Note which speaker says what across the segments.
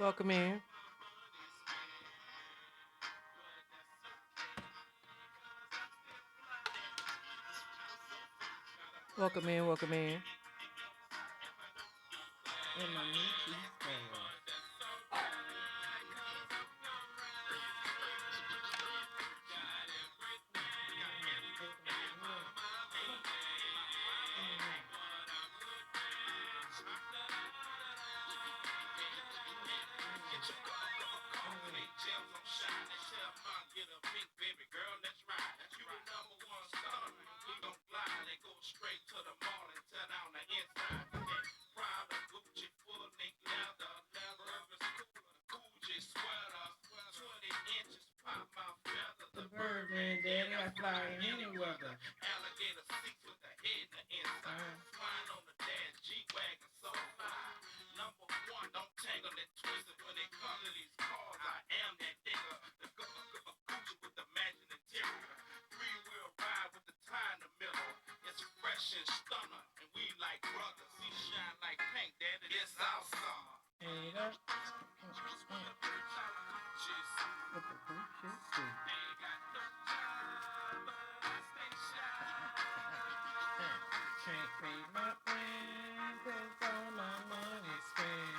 Speaker 1: Welcome in. Welcome in. Welcome in.
Speaker 2: And my new cheese. Suburban, daddy, I fly in any weather. Hey, that. What the cool shit too. Can't pay my rent 'cause all my money's spent.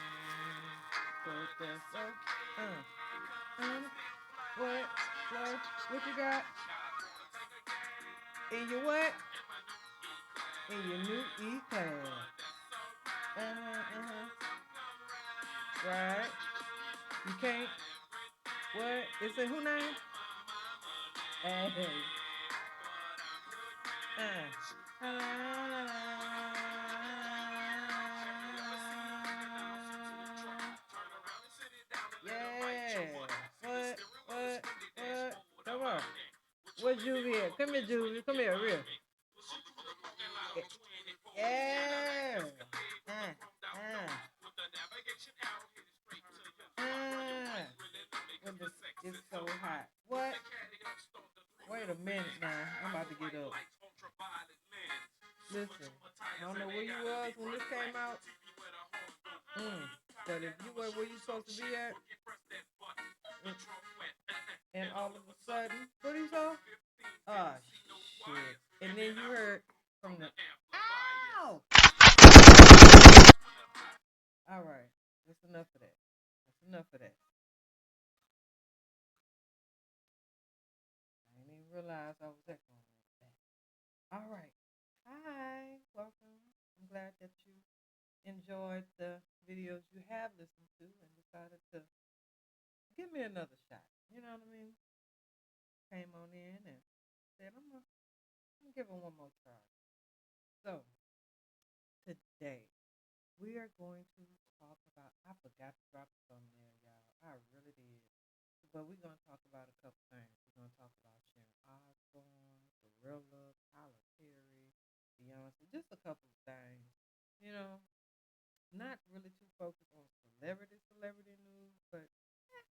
Speaker 2: But that's okay.
Speaker 1: What? What you got? In your what? In your new E-class. Right. You can't. What? It's in who name? Hey. Yeah. What? What? What? Come on. What Juvie at? Come here, Juvie. Come here, real. Yeah. When it's so hot. What? Wait a minute now. I'm about to get up. Listen, I don't know where you was when this came out. But if you were where you supposed to be at, mm, and all of a sudden, what he saw? Oh shit! And then you heard from the ow. All right, that's enough of that. That's enough of that. I didn't even realize I was echoing like that. All right. Hi, welcome. I'm glad that you enjoyed the videos you have listened to and decided to give me another shot. You know what I mean? Came on in and said, I'm gonna give it one more try. So, today we are going to talk about, I forgot to drop this on there, y'all. I really did. But we're going to talk about a couple things. We're going to talk about Sharon Osbourne, GloRilla, Tyler Perry, Beyoncé, just a couple of things. You know, not really too focused on celebrity news, but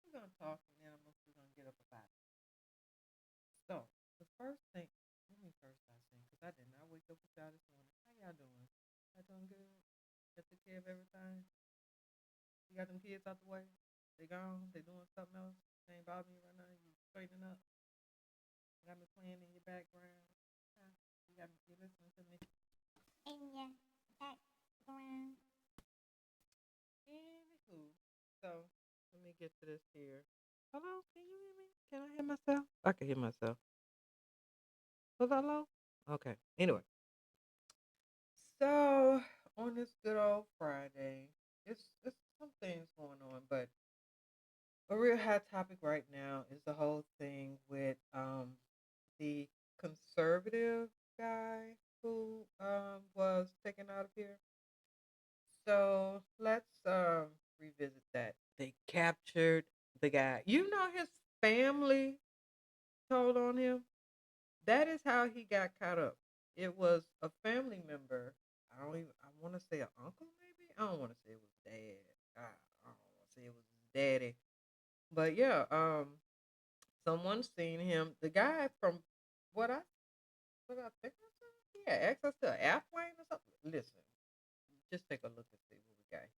Speaker 1: we're gonna talk and then we're gonna get up about it. So the first thing, let me first start saying because I did not wake up with y'all this morning. How y'all doing? Y'all doing good? Y'all took care of everything? You got them kids out the way? They gone? They doing something else? They ain't bothering you right now? You straightening up? Got me playing in your background? Huh? You listening to me? In your background. Anywho, so let me get to this here. Hello, can you hear me? Can I hear myself? I can hear myself. Was I low? Okay. Anyway, so on this good old Friday, it's some things going on, but a real hot topic right now is the whole thing with the conservative guy who was taken out of here. So let's revisit that. They captured the guy. You know his family told on him. That is how he got caught up. It was a family member. I don't even. I want to say an uncle, maybe. I don't want to say it was dad. I don't want to say it was his daddy. But yeah, someone seen him. The guy from what I what I think I saw, he had access to an airplane or something. Listen, just take a look and see what we got here.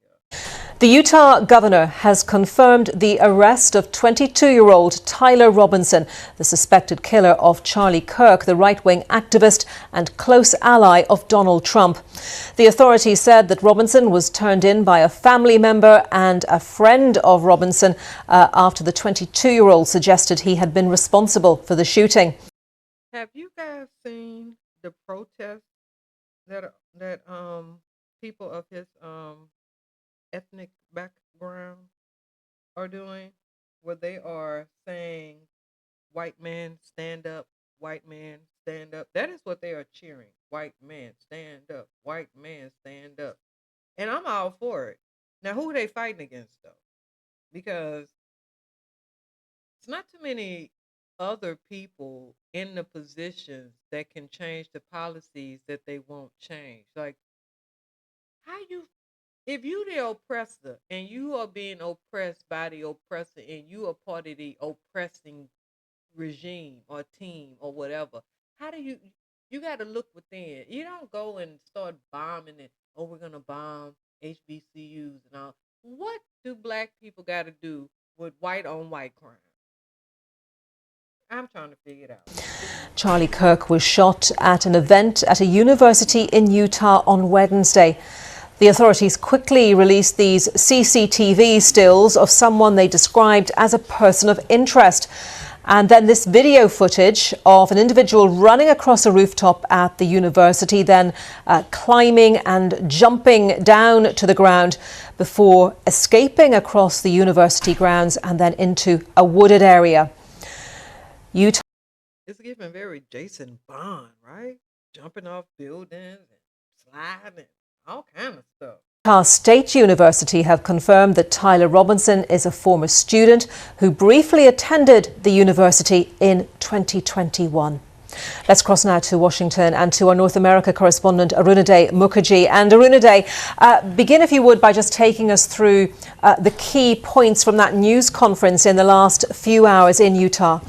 Speaker 3: The Utah governor has confirmed the arrest of 22-year-old Tyler Robinson, the suspected killer of Charlie Kirk, the right-wing activist and close ally of Donald Trump. The authorities said that Robinson was turned in by a family member and a friend of Robinson after the 22-year-old suggested he had been responsible for the shooting.
Speaker 1: Have you guys seen the protests that people of his ethnic background are doing, where they are saying, white man stand up, white man stand up? That is what they are cheering. White man stand up, white man stand up. And I'm all for it. Now, who are they fighting against, though? Because it's not too many other people in the positions that can change the policies that they won't change. Like, if you the oppressor and you are being oppressed by the oppressor and you are part of the oppressing regime or team or whatever, how do you got to look within. You don't go and start bombing it. Oh, we're going to bomb HBCUs and all. What do black people got to do with white on white crime? I'm trying to figure it out.
Speaker 3: Charlie Kirk was shot at an event at a university in Utah on Wednesday. The authorities quickly released these CCTV stills of someone they described as a person of interest. And then this video footage of an individual running across a rooftop at the university, then climbing and jumping down to the ground before escaping across the university grounds and then into a wooded area. Utah.
Speaker 1: It's giving very Jason Bond, right? Jumping off buildings and sliding. All kind of stuff.
Speaker 3: Utah State University have confirmed that Tyler Robinson is a former student who briefly attended the university in 2021. Let's cross now to Washington and to our North America correspondent Arunade Mukherjee. And Arunade, begin if you would by just taking us through the key points from that news conference in the last few hours in Utah.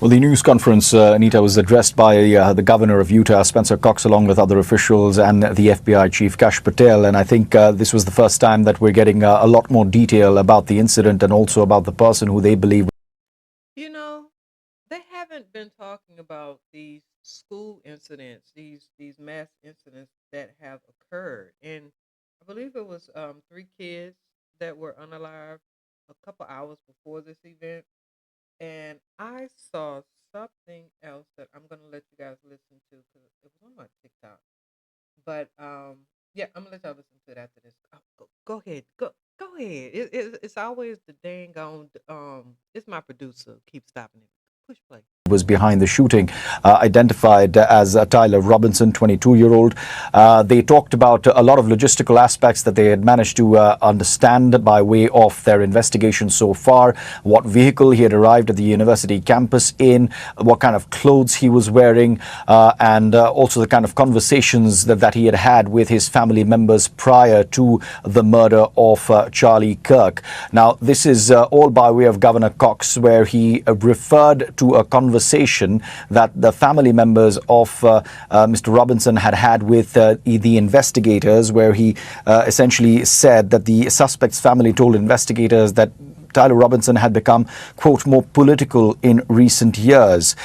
Speaker 4: Well, the news conference, Anita, was addressed by the governor of Utah, Spencer Cox, along with other officials, and the FBI chief, Kash Patel. And I think this was the first time that we're getting a lot more detail about the incident and also about the person who they believe.
Speaker 1: You know, they haven't been talking about these school incidents, these mass incidents that have occurred. And I believe it was 3 kids that were unalived a couple hours before this event. And I saw something else that I'm going to let you guys listen to because it was on my TikTok. But yeah, I'm going to let y'all listen to it after this. Oh, go ahead. Go ahead. It's always the dang on. It's my producer. Keep stopping it. Push play.
Speaker 4: Was behind the shooting, identified as Tyler Robinson, 22-year-old. They talked about a lot of logistical aspects that they had managed to understand by way of their investigation so far, what vehicle he had arrived at the university campus in, what kind of clothes he was wearing, and also the kind of conversations that he had had with his family members prior to the murder of Charlie Kirk. Now, this is all by way of Governor Cox, where he referred to a conversation that the family members of Mr. Robinson had with the investigators, where he essentially said that the suspect's family told investigators that Tyler Robinson had become, quote, more political in recent years.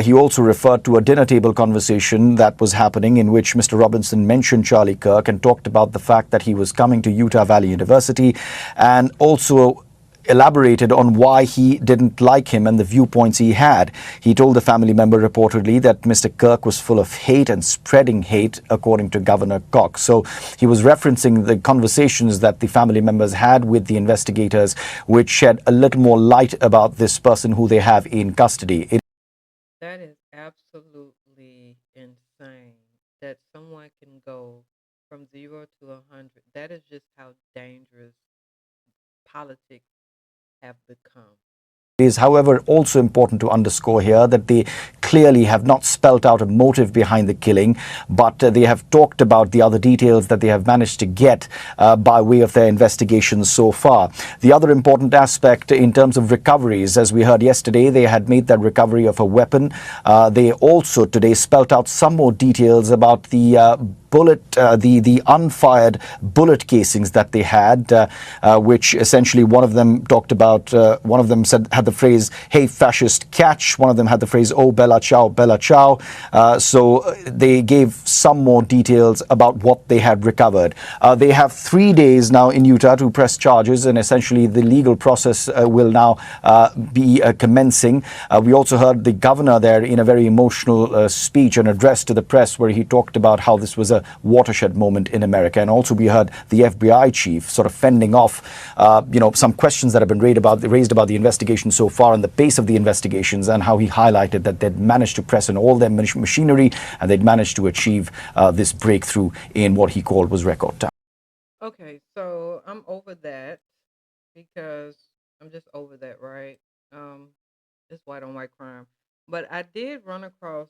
Speaker 4: He also referred to a dinner table conversation that was happening in which Mr. Robinson mentioned Charlie Kirk and talked about the fact that he was coming to Utah Valley University, and also elaborated on why he didn't like him and the viewpoints he had. He told the family member reportedly that Mr. Kirk was full of hate and spreading hate, according to Governor Cox. So he was referencing the conversations that the family members had with the investigators, which shed a little more light about this person who they have in custody.
Speaker 1: That is absolutely insane that someone can go from 0 to 100. That is just how dangerous politics have become.
Speaker 4: It is, however, also important to underscore here that they clearly have not spelt out a motive behind the killing, but they have talked about the other details that they have managed to get by way of their investigations so far. The other important aspect in terms of recoveries, as we heard yesterday, they had made that recovery of a weapon. They also today spelt out some more details about the the unfired bullet casings that they had, which essentially one of them talked about. One of them had the phrase "Hey fascist, catch." One of them had the phrase "Oh Bella ciao, Bella ciao." So they gave some more details about what they had recovered. They have 3 days now in Utah to press charges, and essentially the legal process will now be commencing. We also heard the governor there in a very emotional speech and address to the press, where he talked about how this was a watershed moment in America. And also we heard the FBI chief sort of fending off, some questions that have been raised about the investigation so far and the pace of the investigations, and how he highlighted that they'd managed to press in all their machinery and they'd managed to achieve this breakthrough in what he called was record time.
Speaker 1: Okay, so I'm over that because I'm just over that, right? It's white on white crime. But I did run across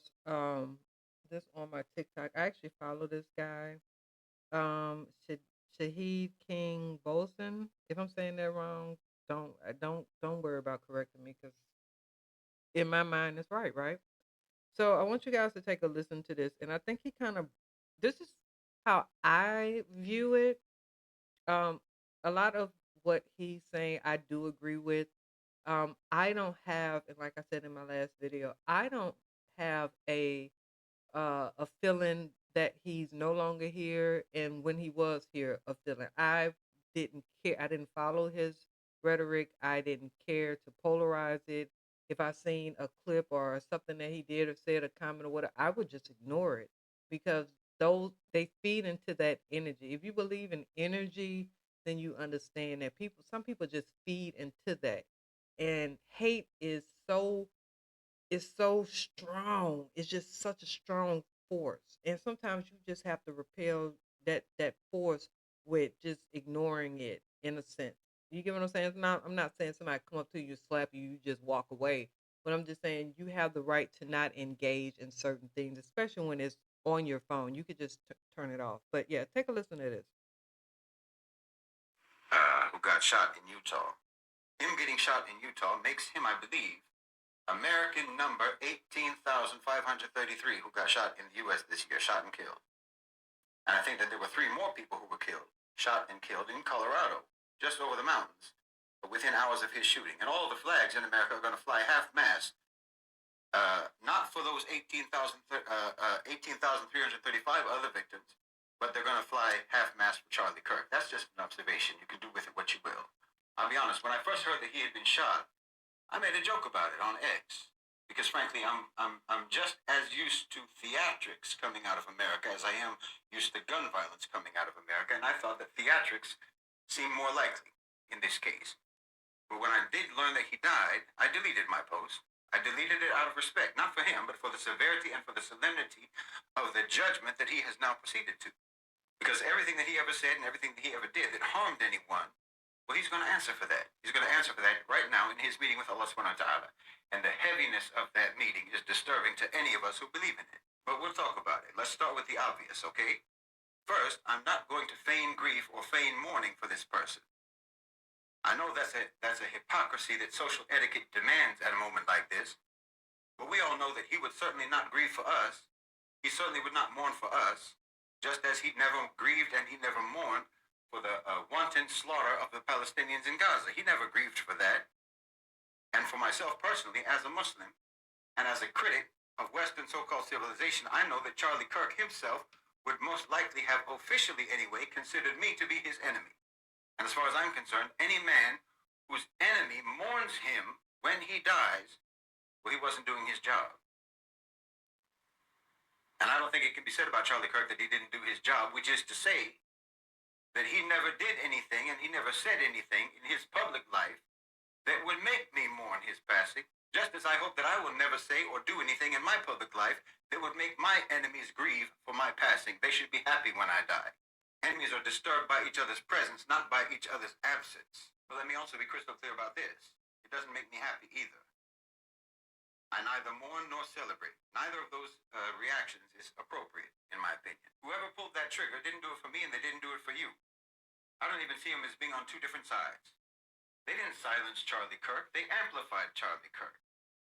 Speaker 1: this on my TikTok. I actually follow this guy, Shahid King Bolson. If I'm saying that wrong, don't worry about correcting me, because in my mind it's right, right? So I want you guys to take a listen to this, and I think he kind of, this is how I view it. Um, a lot of what he's saying, I do agree with. I don't have, and like I said in my last video, I don't have a feeling that he's no longer here, and when he was here, a feeling. I didn't care. I didn't follow his rhetoric. I didn't care to polarize it. If I seen a clip or something that he did or said, a comment or whatever, I would just ignore it, because those, they feed into that energy. If you believe in energy, then you understand that some people just feed into that, and hate is so strong. It's just such a strong force. And sometimes you just have to repel that force with just ignoring it, in a sense. You get what I'm saying? I'm not saying somebody come up to you, slap you, you just walk away. But I'm just saying you have the right to not engage in certain things, especially when it's on your phone. You could just turn it off. But yeah, take a listen to this.
Speaker 2: Who got shot in Utah. Him getting shot in Utah makes him, I believe, American number 18,533 who got shot in the U.S. this year, shot and killed. And I think that there were 3 more people who were killed, shot and killed in Colorado, just over the mountains, within hours of his shooting. And all the flags in America are going to fly half-mast, not for those 18,335 other victims, but they're going to fly half-mast for Charlie Kirk. That's just an observation. You can do with it what you will. I'll be honest, when I first heard that he had been shot, I made a joke about it on X, because frankly, I'm just as used to theatrics coming out of America as I am used to gun violence coming out of America, and I thought that theatrics seemed more likely in this case. But when I did learn that he died, I deleted my post. I deleted it out of respect, not for him, but for the severity and for the solemnity of the judgment that he has now proceeded to. Because everything that he ever said and everything that he ever did that harmed anyone, well, he's going to answer for that. He's going to answer for that right now in his meeting with Allah subhanahu wa ta'ala. And the heaviness of that meeting is disturbing to any of us who believe in it. But we'll talk about it. Let's start with the obvious, okay? First, I'm not going to feign grief or feign mourning for this person. I know that's a hypocrisy that social etiquette demands at a moment like this. But we all know that he would certainly not grieve for us. He certainly would not mourn for us, just as he never grieved and he never mourned for the wanton slaughter of the Palestinians in Gaza. He never grieved for that. And for myself personally, as a Muslim and as a critic of Western so-called civilization, I know that Charlie Kirk himself would most likely have officially anyway considered me to be his enemy. And as far as I'm concerned, any man whose enemy mourns him when he dies, well, he wasn't doing his job. And I don't think it can be said about Charlie Kirk that he didn't do his job, which is to say that he never did anything and he never said anything in his public life that would make me mourn his passing, just as I hope that I will never say or do anything in my public life that would make my enemies grieve for my passing. They should be happy when I die. Enemies are disturbed by each other's presence, not by each other's absence. But let me also be crystal clear about this. It doesn't make me happy either. I neither mourn nor celebrate. Neither of those reactions is appropriate, in my opinion. Whoever pulled that trigger didn't do it for me and they didn't do it for you. I don't even see them as being on 2 different sides. They didn't silence Charlie Kirk. They amplified Charlie Kirk.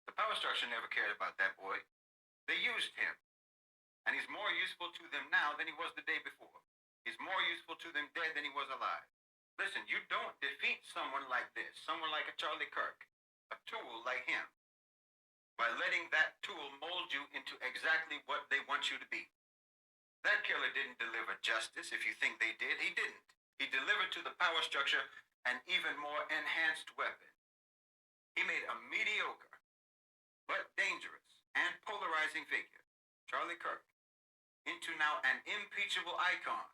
Speaker 2: The power structure never cared about that boy. They used him. And he's more useful to them now than he was the day before. He's more useful to them dead than he was alive. Listen, you don't defeat someone like this, someone like a Charlie Kirk, a tool like him, by letting that tool mold you into exactly what they want you to be. That killer didn't deliver justice. If you think they did, he didn't. He delivered to the power structure an even more enhanced weapon. He made a mediocre, but dangerous and polarizing figure, Charlie Kirk, into now an impeachable icon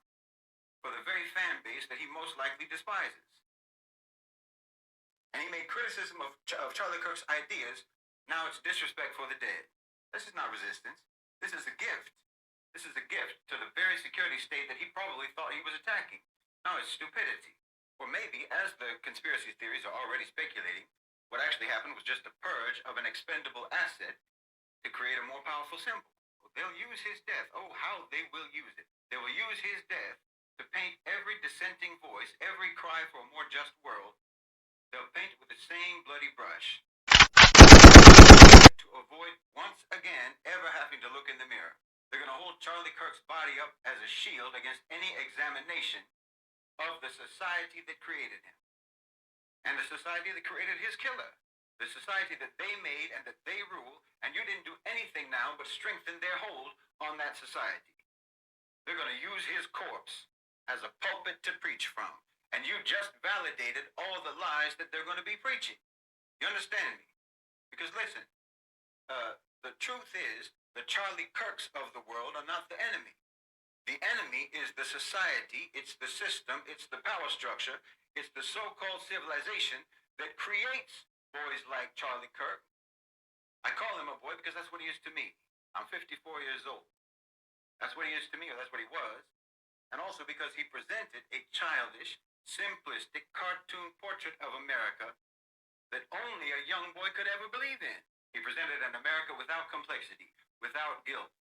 Speaker 2: for the very fan base that he most likely despises. And he made criticism of Charlie Kirk's ideas. Now it's disrespect for the dead. This is not resistance. This is a gift. This is a gift to the very security state that he probably thought he was attacking. No, it's stupidity. Or maybe, as the conspiracy theories are already speculating, what actually happened was just a purge of an expendable asset to create a more powerful symbol. Well, they'll use his death. Oh, how they will use it. They will use his death to paint every dissenting voice, every cry for a more just world. They'll paint it with the same bloody brush to avoid, once again, ever having to look in the mirror. They're going to hold Charlie Kirk's body up as a shield against any examination of the society that created him. And the society that created his killer. The society that they made and that they rule, and you didn't do anything now but strengthen their hold on that society. They're going to use his corpse as a pulpit to preach from. And you just validated all the lies that they're going to be preaching. You understand me? Because listen, the truth is, the Charlie Kirks of the world are not the enemy. The enemy is the society, it's the system, it's the power structure, it's the so-called civilization that creates boys like Charlie Kirk. I call him a boy because that's what he is to me. I'm 54 years old. That's what he is to me, or that's what he was. And also because he presented a childish, simplistic cartoon portrait of America that only a young boy could ever believe in. He presented an America without complexity, without guilt,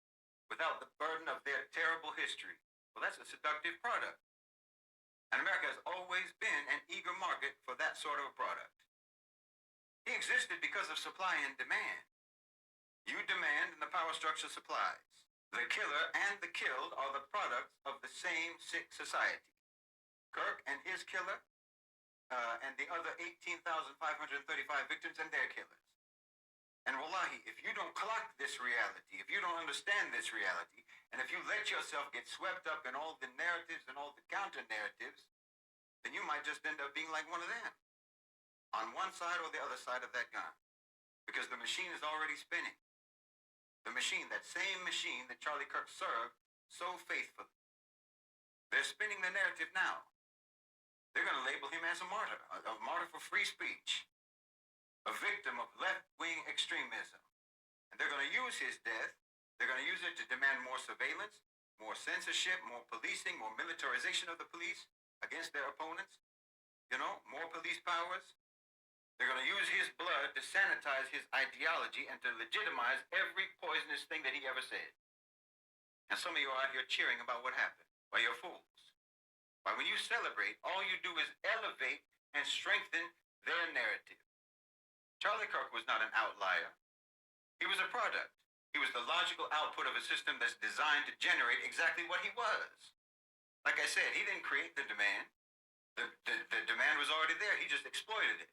Speaker 2: without the burden of their terrible history. Well, that's a seductive product. And America has always been an eager market for that sort of a product. He existed because of supply and demand. You demand and the power structure supplies. The killer and the killed are the products of the same sick society. Kirk and his killer, and the other 18,535 victims and their killers. And wallahi, if you don't clock this reality, if you don't understand this reality, and if you let yourself get swept up in all the narratives and all the counter-narratives, then you might just end up being like one of them, on one side or the other side of that gun. Because the machine is already spinning. The machine, that same machine that Charlie Kirk served so faithfully. They're spinning the narrative now. They're going to label him as a martyr for free speech, a victim of left-wing extremism. And they're going to use his death, they're going to use it to demand more surveillance, more censorship, more policing, more militarization of the police against their opponents, more police powers. They're going to use his blood to sanitize his ideology and to legitimize every poisonous thing that he ever said. And some of you are out here cheering about what happened. Well, you're fools. Why, when you celebrate, all you do is elevate and strengthen their narrative. Charlie Kirk was not an outlier. He was a product. He was the logical output of a system that's designed to generate exactly what he was. Like I said, he didn't create the demand. The demand was already there. He just exploited it.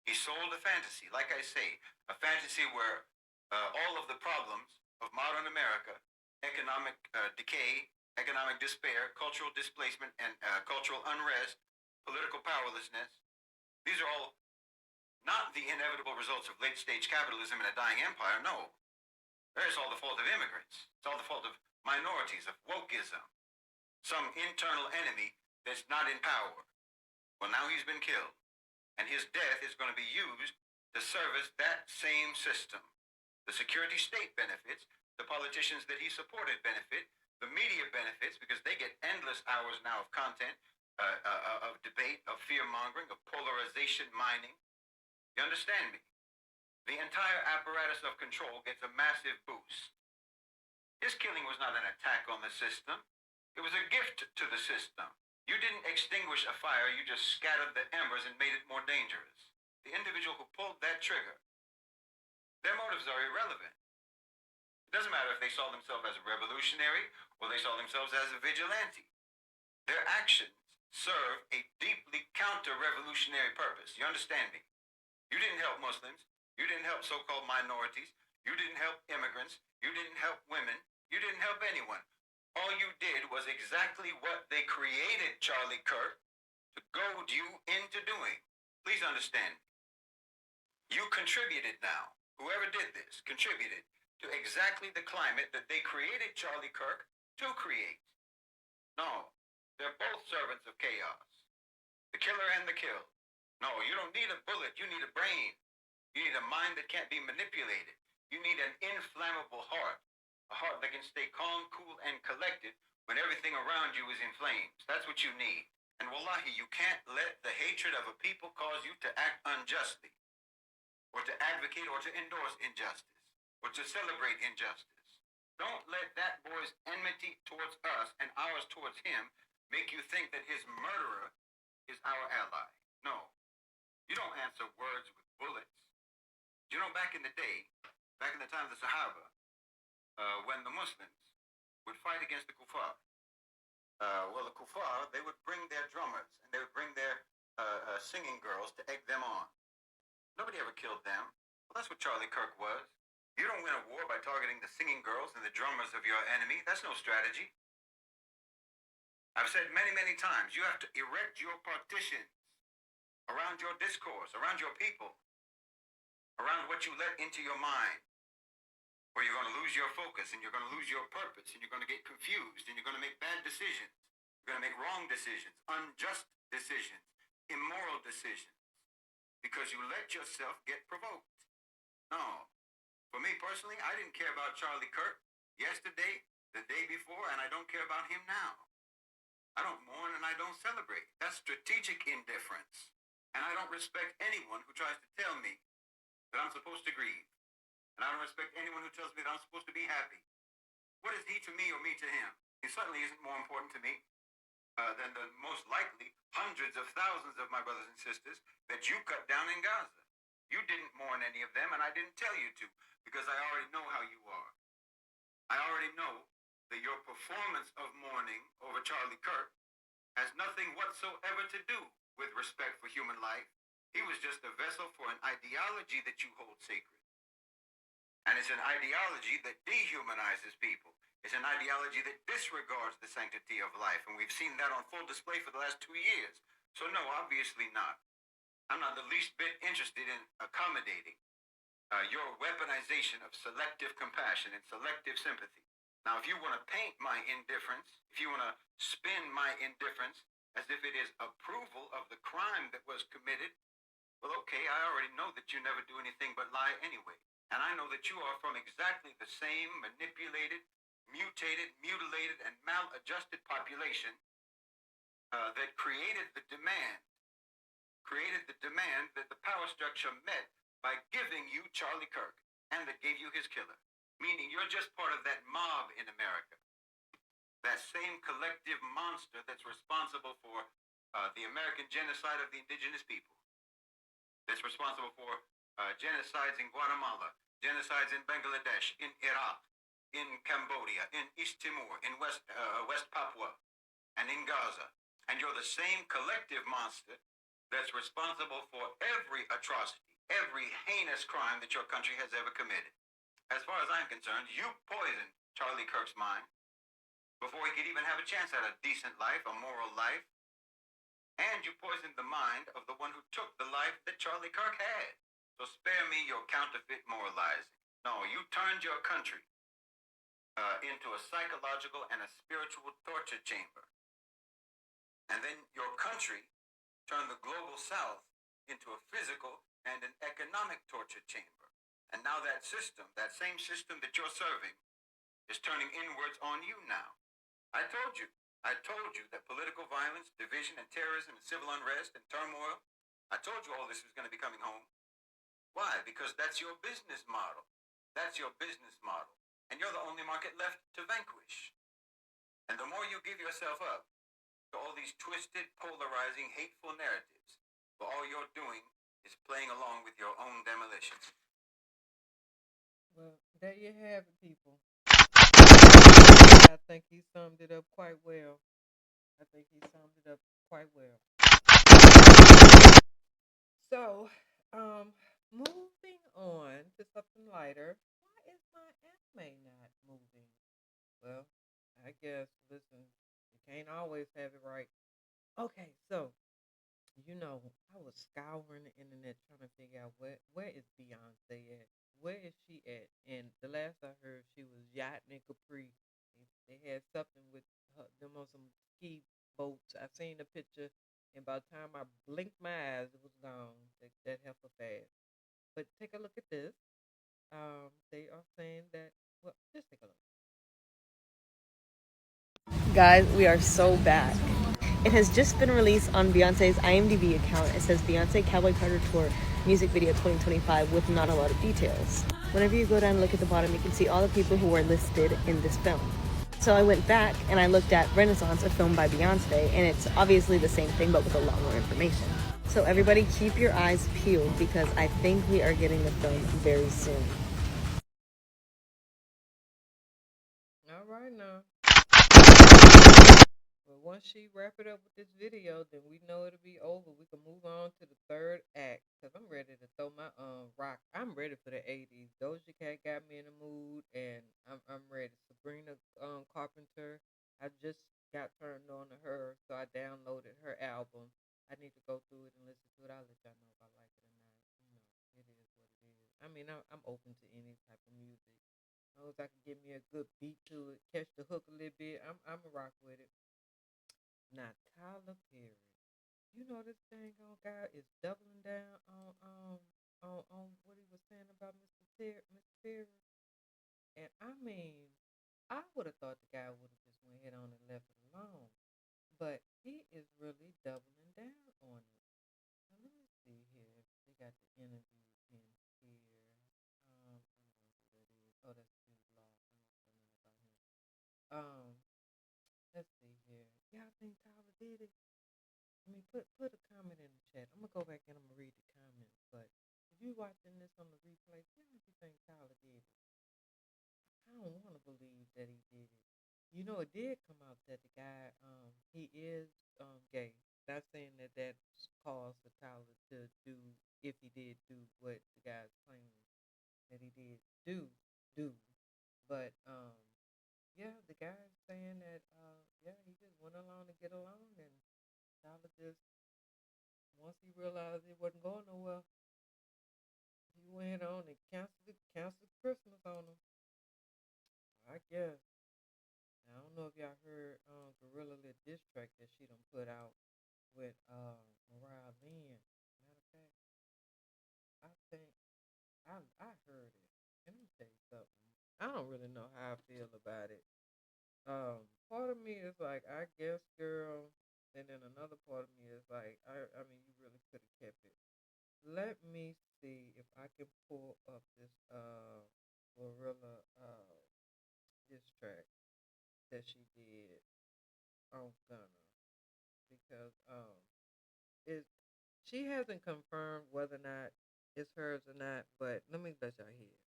Speaker 2: He sold a fantasy, like I say, a fantasy where all of the problems of modern America, economic decay, economic despair, cultural displacement, and cultural unrest, political powerlessness, these are all not the inevitable results of late-stage capitalism and a dying empire, no. It's all the fault of immigrants. It's all the fault of minorities, of wokeism. Some internal enemy that's not in power. Well, now he's been killed. And his death is going to be used to service that same system. The security state benefits, the politicians that he supported benefit, the media benefits because they get endless hours now of content, of debate, of fear-mongering, of polarization mining. You understand me? The entire apparatus of control gets a massive boost. His killing was not an attack on the system. It was a gift to the system. You didn't extinguish a fire, you just scattered the embers and made it more dangerous. The individual who pulled that trigger, their motives are irrelevant. It doesn't matter if they saw themselves as a revolutionary or they saw themselves as a vigilante. Their actions serve a deeply counter-revolutionary purpose. You understand me? You didn't help Muslims. You didn't help so-called minorities. You didn't help immigrants. You didn't help women. You didn't help anyone. All you did was exactly what they created Charlie Kirk to goad you into doing. Please understand. You contributed now. Whoever did this contributed to exactly the climate that they created Charlie Kirk to create. No, they're both servants of chaos. The killer and the killed. No, you don't need a bullet. You need a brain. You need a mind that can't be manipulated. You need an inflammable heart. A heart that can stay calm, cool, and collected when everything around you is in flames. That's what you need. And wallahi, you can't let the hatred of a people cause you to act unjustly, or to advocate or to endorse injustice, or to celebrate injustice. Don't let that boy's enmity towards us and ours towards him make you think that his murderer is our ally. No. You don't answer words with bullets. You know, back in the day, back in the time of the Sahaba, when the Muslims would fight against the kuffar, the kuffar, they would bring their drummers and they would bring their singing girls to egg them on. Nobody ever killed them. Well, that's what Charlie Kirk was. You don't win a war by targeting the singing girls and the drummers of your enemy. That's no strategy. I've said many, many times, you have to erect your partitions around your discourse, around your people, around what you let into your mind, or you're going to lose your focus, and you're going to lose your purpose, and you're going to get confused, and you're going to make bad decisions. You're going to make wrong decisions, unjust decisions, immoral decisions, because you let yourself get provoked. No. For me personally, I didn't care about Charlie Kirk yesterday, the day before, and I don't care about him now. I don't mourn and I don't celebrate. That's strategic indifference. And I don't respect anyone who tries to tell me that I'm supposed to grieve. And I don't respect anyone who tells me that I'm supposed to be happy. What is he to me or me to him? He certainly isn't more important to me than the most likely hundreds of thousands of my brothers and sisters that you cut down in Gaza. You didn't mourn any of them, and I didn't tell you to, because I already know how you are. I already know that your performance of mourning over Charlie Kirk has nothing whatsoever to do with respect for human life. He was just a vessel for an ideology that you hold sacred. And it's an ideology that dehumanizes people. It's an ideology that disregards the sanctity of life. And we've seen that on full display for the last 2 years. So no, obviously not. I'm not the least bit interested in accommodating your weaponization of selective compassion and selective sympathy. Now, if you want to paint my indifference, if you want to spin my indifference as if it is approval of the crime that was committed, well, okay, I already know that you never do anything but lie anyway. And I know that you are from exactly the same manipulated, mutated, mutilated, and maladjusted population that created the demand that the power structure met by giving you Charlie Kirk, and that gave you his killer. Meaning you're just part of that mob in America. That same collective monster that's responsible for the American genocide of the indigenous people. That's responsible for genocides in Guatemala, genocides in Bangladesh, in Iraq, in Cambodia, in East Timor, in West Papua, and in Gaza. And you're the same collective monster that's responsible for every atrocity, every heinous crime that your country has ever committed. As far as I'm concerned, you poisoned Charlie Kirk's mind before he could even have a chance at a decent life, a moral life. And you poisoned the mind of the one who took the life that Charlie Kirk had. So spare me your counterfeit moralizing. No, you turned your country into a psychological and a spiritual torture chamber. And then your country turned the global south into a physical and an economic torture chamber. And now that system, that same system that you're serving, is turning inwards on you now. I told you that political violence, division, and terrorism, and civil unrest, and turmoil, I told you all this was going to be coming home. Why? Because that's your business model. That's your business model. And you're the only market left to vanquish. And the more you give yourself up to all these twisted, polarizing, hateful narratives, all you're doing is playing along with your own demolition.
Speaker 1: Well, there you have it, people. I think he summed it up quite well. I think he summed it up quite well. So, um, moving on to something lighter. Why is my anime not moving? Well, I guess, listen, you can't always have it right. Okay, so, I was scouring the internet trying to figure out where is Beyonce at? Where is she at? And the last I heard, she was yachting in Capri. They had something with them on some ski boats. I seen the picture, and by the time I blinked my eyes, it was gone. That heifer fast. But take a look at this. They are saying that. Well, just take a look.
Speaker 5: Guys, we are so back. It has just been released on Beyonce's IMDb account. It says Beyonce Cowboy Carter Tour Music Video 2025 with not a lot of details. Whenever you go down and look at the bottom, you can see all the people who were listed in this film. So I went back and I looked at Renaissance, a film by Beyonce, and it's obviously the same thing but with a lot more information. So everybody keep your eyes peeled because I think we are getting the film very soon.
Speaker 1: All right now. But once she wrap it up with this video, then we know it'll be over. We can move on to the third act. Cause I'm ready to throw my rock. I'm ready for the '80s. Doja Cat got me in the mood, and I'm ready. Sabrina Carpenter. I just got turned on to her, so I downloaded her album. I need to go through it and listen to it. I'll let y'all know if I like it or not. It is what it is. I mean, I'm open to any type of music. As long as I can get me a good beat to it, catch the hook a little bit, I'm a rock with it. Now Tyler Perry, this dang old guy is doubling down on what he was saying about Mr. Perry, and I mean, I would have thought the guy would have just went head on and left it alone, but he is really doubling down on it. Now, let me see here. They got the interview in here. I don't know who that is. Oh, that's Jude Law. I don't know nothing about him. Let's see here. Y'all think Tyler did it? I mean, put a comment in the chat. I'm gonna go back and I'm gonna read the comments. But if you watching this on the replay, tell me if you think Tyler did it. I don't want to believe that he did it. It did come out that the guy, he is gay. Not saying that that's cause for Tyler to do, if he did do what the guy's claiming that he did do. But yeah, the guy's saying that yeah, he just went along to get along, and Tyler just, once he realized it wasn't going nowhere, he went on and canceled Christmas on him. I guess. Now, I don't know if y'all heard GloRilla diss track that she done put out with Mariah. Matter of fact, I think I heard it. And let me tell you something. I don't really know how I feel about it. Part of me is like, I guess, girl, and then another part of me is like, I mean, you really could have kept it. Let me see if I can pull up this GloRilla diss track that she did on Gunna, because it she hasn't confirmed whether or not it's hers or not, but let me let y'all hear it.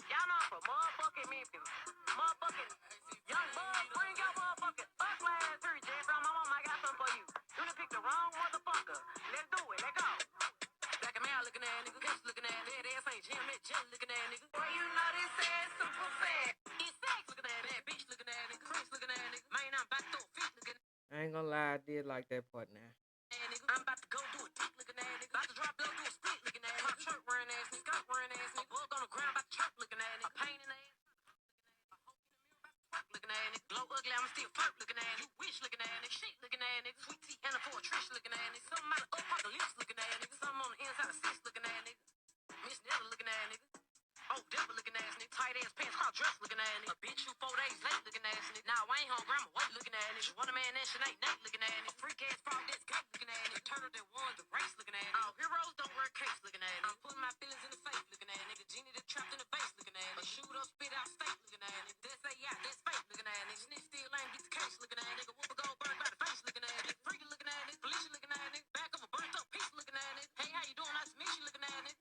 Speaker 1: Y'all know for motherfucking Memphis, motherfucking young bug, bring your motherfucking ugly ass here, Jay. So my mom, I got something for you. You done picked the wrong motherfucker. Let's do it. Let's go. Black and male looking at nigga, catch looking at that ass ain't Jim, that Jim looking at nigga. Boy, you know this ass super fat. He's sex looking at that bitch looking at nigga, Chris looking at nigga. Man, I'm back to a feet looking. I ain't gonna lie, I did like that part now. I'm about to go do a dick looking at nigga. About to drop low, do a split looking at nigga. Shirt wearing ass nigga, skirt wearing ass nigga. Bug on the ground, about to chirp looking at nigga. Pain in the ass. Looking at it, glow ugly, I'm still flirt looking at it. Wish looking at it, shit looking at it. Sweet tea and a for a trish looking at it. Some out of apocalypse looking at it. Some on the inside of six looking at it. Miss Nella looking at it. Oh, devil looking ass nigga. Tight ass pants, cross dress looking at it. A bitch who 4 days late looking ass nigga. Now I ain't home, grandma white looking at it. One a man that shit ain't Nate looking at it. A freak ass frog that's gay looking at it. Turtle that won the race looking at it. Oh, heroes don't wear capes looking at it. I'm putting my feelings in the face looking at it. Nigga, Genie that trapped in the base looking at it. A shooter spit out steak looking at it. They say yeah, that's fake looking at it. Snitch still ain't get the case looking at it. Nigga, whoop a gold bird by the face looking at it. Freaky looking at it. Felicia looking at it. Back of a burnt up piece looking at it. Hey, how you doing? Nice to meet you looking at it.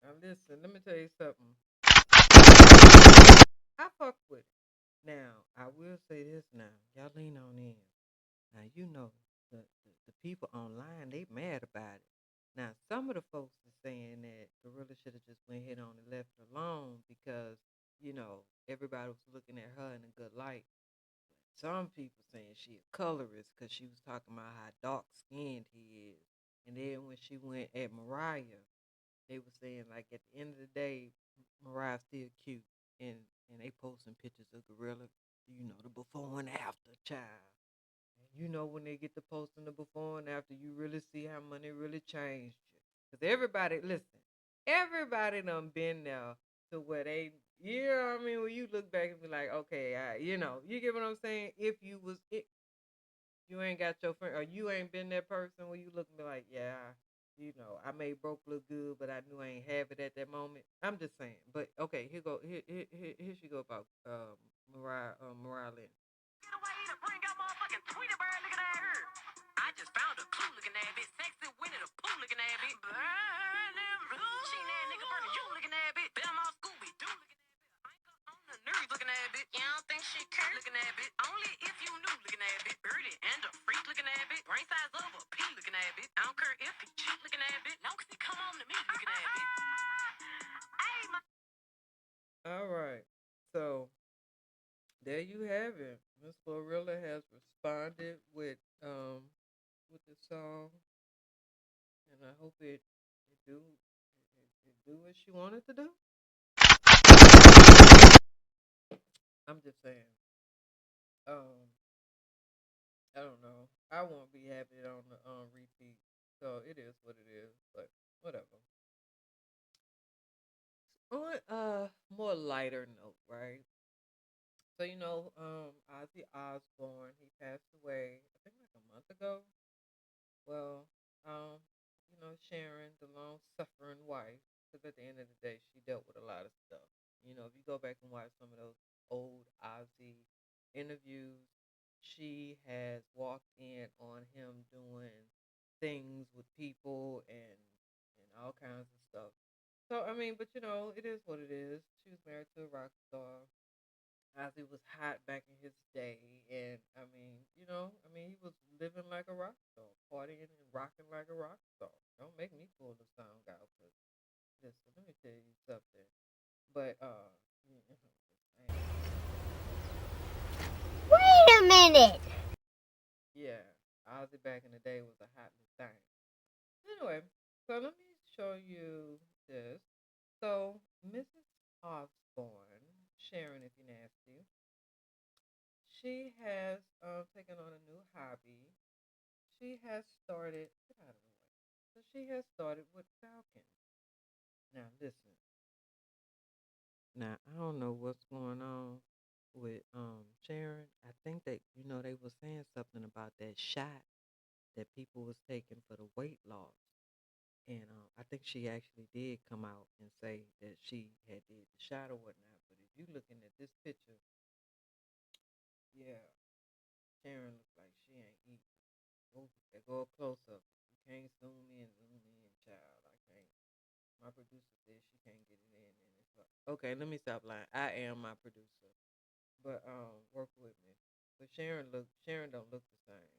Speaker 1: Now listen, let me tell you something. I fuck with it. Now, I will say this now. Y'all lean on in. Now, you know, the people online, they mad about it. Now, some of the folks are saying that GloRilla should have just went ahead on and left it alone because, you know, everybody was looking at her in a good light. Some people saying she a colorist because she was talking about how dark skinned he is. And then when she went at Mariah, they were saying like at the end of the day, Mariah's still cute, and they posting pictures of GloRilla, you know, the before and after child. And you know when they get to posting the before and after, you really see how money really changed you. Cause everybody, listen, everybody done been there to where they, you know what I mean? When you look back and be like, okay, you know, you get what I'm saying? If you was it, you ain't got your friend, or you ain't been that person where you look and be like, yeah, you know, I made broke look good, but I knew I ain't have it at that moment. I'm just saying. But okay, here she go about Mariah Lynn. All right. So there you have it. Miss GloRilla has responded with the song, and I hope it do what she wanted to do. I'm just saying. Um, I don't know. I won't be having it on the repeat, so it is what it is. But whatever. On a more lighter note, right? So you know, Ozzy Osbourne, he passed away. I think like a month ago. Well, you know, Sharon, the long-suffering wife, because at the end of the day, she dealt with a lot of stuff. You know, if you go back and watch some of those old Ozzy interviews, she has walked in on him doing things with people and all kinds of stuff. So I mean, but you know, it is what it is. She was married to a rock star. Ozzy was hot back in his day, and I mean, you know, I mean, he was living like a rock star, partying and rocking like a rock star. Don't make me pull the song out, cause listen, let me tell you something. But
Speaker 6: Wait a minute.
Speaker 1: yeah, Ozzy back in the day was a hot thing. Anyway, so let me show you this. So Mrs. Osborne, Sharon, if you're nasty, she has taken on a new hobby. She has started, get out of the way. So she has started with Falcon. Now, listen. Now, I don't know what's going on with Sharon. I think that, you know, they were saying something about that shot that people was taking for the weight loss. And I think she actually did come out and say that she had did the shot or whatnot. But if you looking at this picture, yeah, Sharon looks like she ain't eating. Go up close up. You can't zoom in, child. I can't. My producer says she can't get it in, and it's like, okay. Let me stop lying. I am my producer, but work with me. But Sharon don't look the same.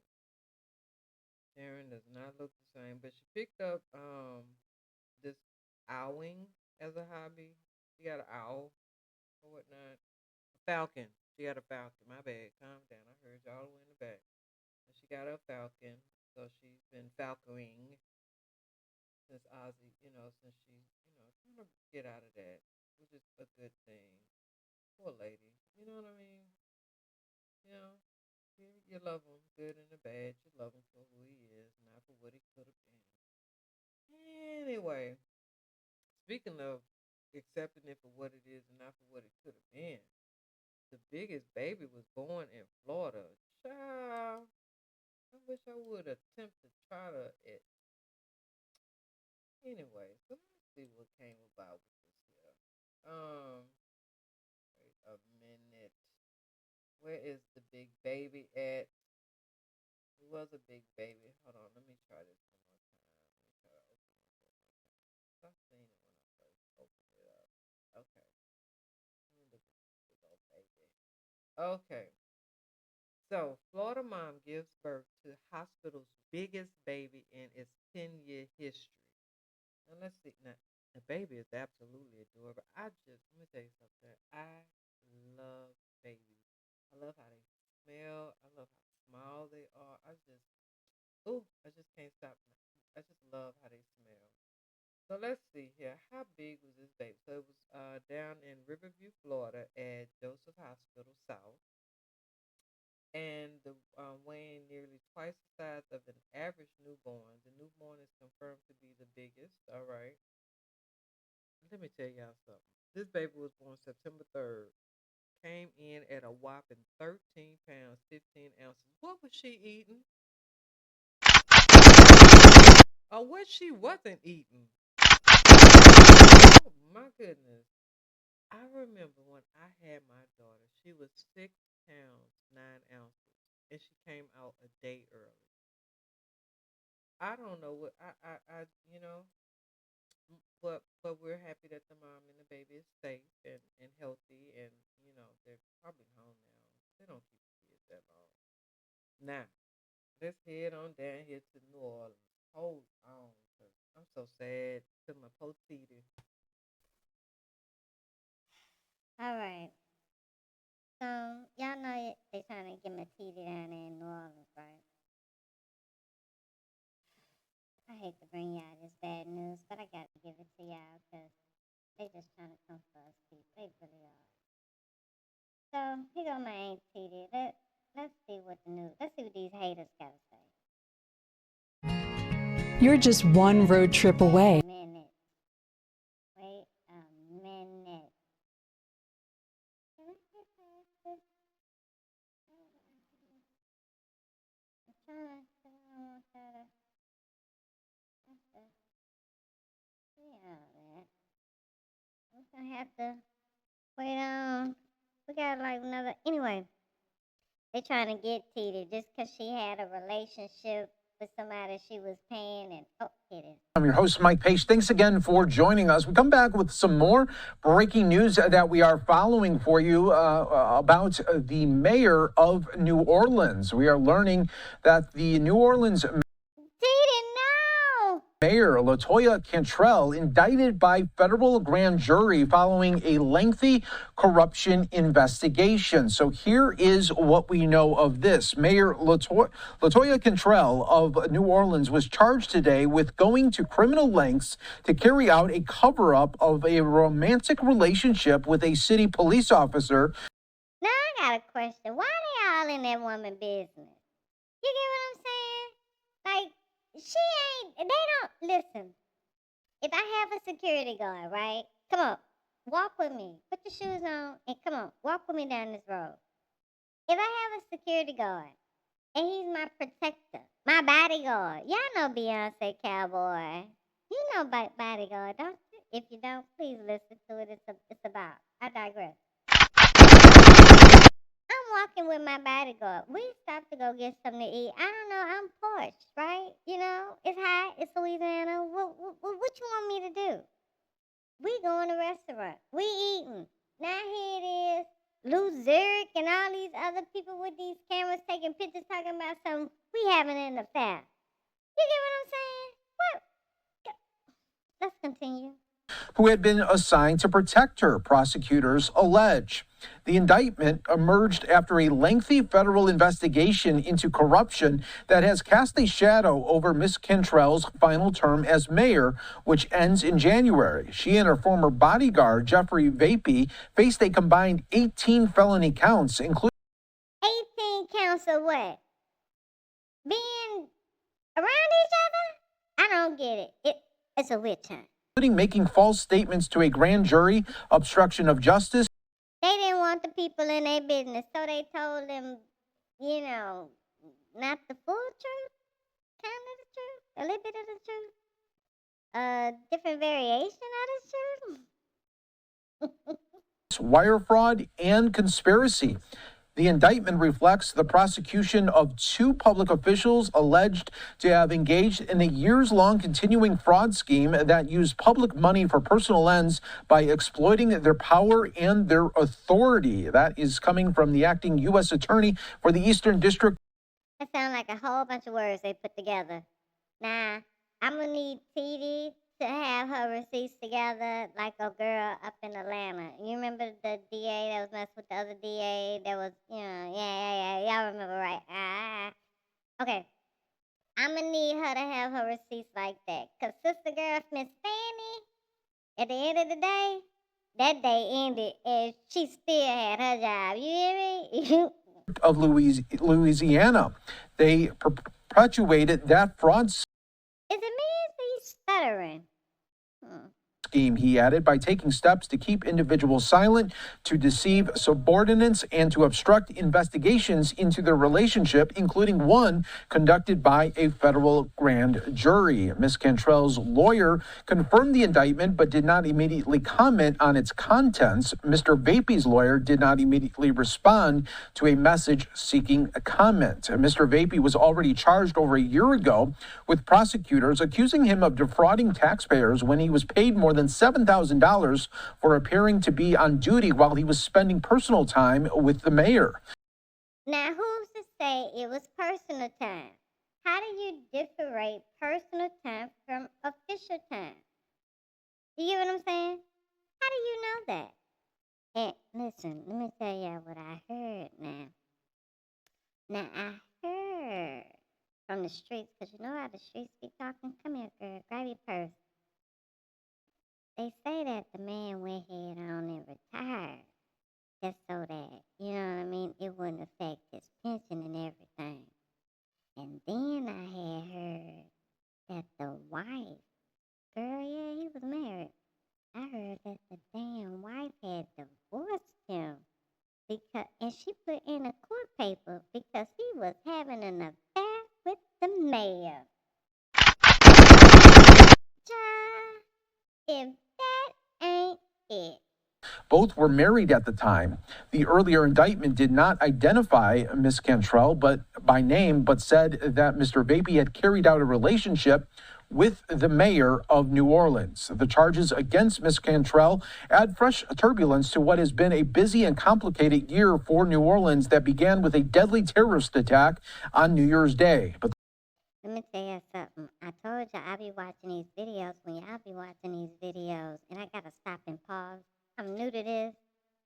Speaker 1: Sharon does not look the same. But she picked up this owling as a hobby. She got an owl or whatnot. A falcon. She got a falcon. My bad. Calm down. I heard y'all the way in the back. And she got a falcon. So she's been falconing since Ozzy, you know, since she, you know, trying to get out of that, which is a good thing. Poor lady. You know what I mean? You know, you love him, good and the bad. You love him for who he is, not for what he could have been. anyway, speaking of accepting it for what it is and not for what it could have been, the biggest baby was born in Florida. Child, I wish I would attempt to try to. Anyway, so let's see what came about with this here. Wait a minute. Where is the big baby at? It was a big baby. Hold on, let me try this one more time. Let me try to open this one more time. I seen it when I first opened it up. Okay. Let me look at this big old baby. Okay. So, Florida mom gives birth to hospital's biggest baby in its 10-year history. Now, let's see. Now, the baby is absolutely adorable. Let me tell you something. I love babies. I love how they smell. I love how small they are. I just can't stop. I just love how they smell. So let's see here. How big was this baby? So it was down in Riverview, Florida at Joseph Hospital South. And the weighing nearly twice the size of an average newborn. The newborn is confirmed to be the biggest. All right. Let me tell y'all something. This baby was born September 3rd. Came in at a whopping 13 pounds, 15 ounces. What was she eating? Or what she wasn't eating? Oh, my goodness. I remember when I had my daughter, she was 6 pounds, 9 ounces, and she came out a day early. I don't know what but we're happy that the mom and the baby is safe and healthy, and they're probably home now. They don't keep the kids that long. Now, let's head on down here to New Orleans. Hold on, 'cause I'm so sad to my potiti.
Speaker 6: All right. So, y'all know they trying to get my TV down there in New Orleans, right? I hate to bring y'all this bad news, but I got to give it to y'all because they just trying to come for us people. They really are. So, here go my Aunt TD. Let's see what these haters got to say.
Speaker 7: You're just one road trip away.
Speaker 6: Wait a minute. Can I get past this? I'm trying to, I don't want that to, see all that. We're gonna have to wait on. We got like another, anyway. They trying to get Tita just because she had a relationship with somebody she was paying, and it is.
Speaker 8: I'm your host, Mike Page. Thanks again for joining us. We come back with some more breaking news that we are following for you about the mayor of New Orleans. We are learning that the New Orleans Mayor LaToya Cantrell indicted by federal grand jury following a lengthy corruption investigation. So here is what we know of this. Mayor LaToya Cantrell of New Orleans was charged today with going to criminal lengths to carry out a cover-up of a romantic relationship with a city police officer.
Speaker 6: Now I got a question. Why they all in that woman business? You get what I'm saying? Like, they don't, listen, if I have a security guard, right? Come on, walk with me. Put your shoes on and come on, walk with me down this road. If I have a security guard and he's my protector, my bodyguard, y'all know Beyoncé, Cowboy. You know bodyguard, don't you? If you don't, please listen to it. It's about. I digress. I'm walking with my bodyguard. We stopped to go get something to eat. I don't know. I'm parched, right? It's hot. It's Louisiana. What you want me to do? We go in a restaurant. We eating. Now here it is. Lou Zurich and all these other people with these cameras taking pictures talking about something. We having an affair. You get what I'm saying? What? Let's continue.
Speaker 8: Who had been assigned to protect her, prosecutors allege. The indictment emerged after a lengthy federal investigation into corruption that has cast a shadow over Ms. Cantrell's final term as mayor, which ends in January. She and her former bodyguard, Jeffrey Vapey, faced a combined 18 felony counts, including
Speaker 6: 18 counts of what? Being around each other? I don't get it. It's a witch hunt.
Speaker 8: Including making false statements to a grand jury, obstruction of justice.
Speaker 6: They didn't want the people in their business, so they told them, you know, not the full truth, kind of the truth, a little bit of the truth, a different variation of the truth.
Speaker 8: Wire fraud and conspiracy. The indictment reflects the prosecution of 2 public officials alleged to have engaged in a years-long continuing fraud scheme that used public money for personal ends by exploiting their power and their authority. That is coming from the acting U.S. Attorney for the Eastern District.
Speaker 6: That sounds like a whole bunch of words they put together. Now, I'm going to need TD to have her receipts together like a girl up in Atlanta. You remember the DA that was messing with the other DA? That was, yeah. Y'all remember, right? Okay. I'm going to need her to have her receipts like that. Because Sister Girl Miss Fanny, at the end of the day, that day ended and she still had her job. You hear me?
Speaker 8: Of Louisiana. They perpetuated that fraud
Speaker 6: Is it me or is he stuttering?
Speaker 8: scheme, he added, by taking steps to keep individuals silent, to deceive subordinates, and to obstruct investigations into their relationship, including one conducted by a federal grand jury. Ms. Cantrell's lawyer confirmed the indictment but did not immediately comment on its contents. Mr. Vapey's lawyer did not immediately respond to a message seeking a comment. Mr. Vapey was already charged over a year ago with prosecutors accusing him of defrauding taxpayers when he was paid more than $7,000 for appearing to be on duty while he was spending personal time with the mayor.
Speaker 6: Now, who's to say it was personal time? How do you differentiate personal time from official time? You get what I'm saying? How do you know that? And listen, let me tell y'all what I heard now. Now, I heard from the streets, because you know how the streets be talking. Come here, girl. Grab your purse. They say that the man went ahead on and retired just so that, you know what I mean, it wouldn't affect his pension and everything. And then I had heard that the wife, girl, yeah, he was married. I heard that the damn wife had divorced him and she put in a court paper because he was having an affair with the mayor. Child, if that ain't it.
Speaker 8: Both were married at the time. The earlier indictment did not identify Ms. Cantrell by name, but said that Mr. Vapey had carried out a relationship with the mayor of New Orleans. The charges against Ms. Cantrell add fresh turbulence to what has been a busy and complicated year for New Orleans that began with a deadly terrorist attack on New Year's Day. But
Speaker 6: let me tell you something. I told you I be watching these videos when y'all be watching these videos, and I gotta stop and pause. I'm new to this.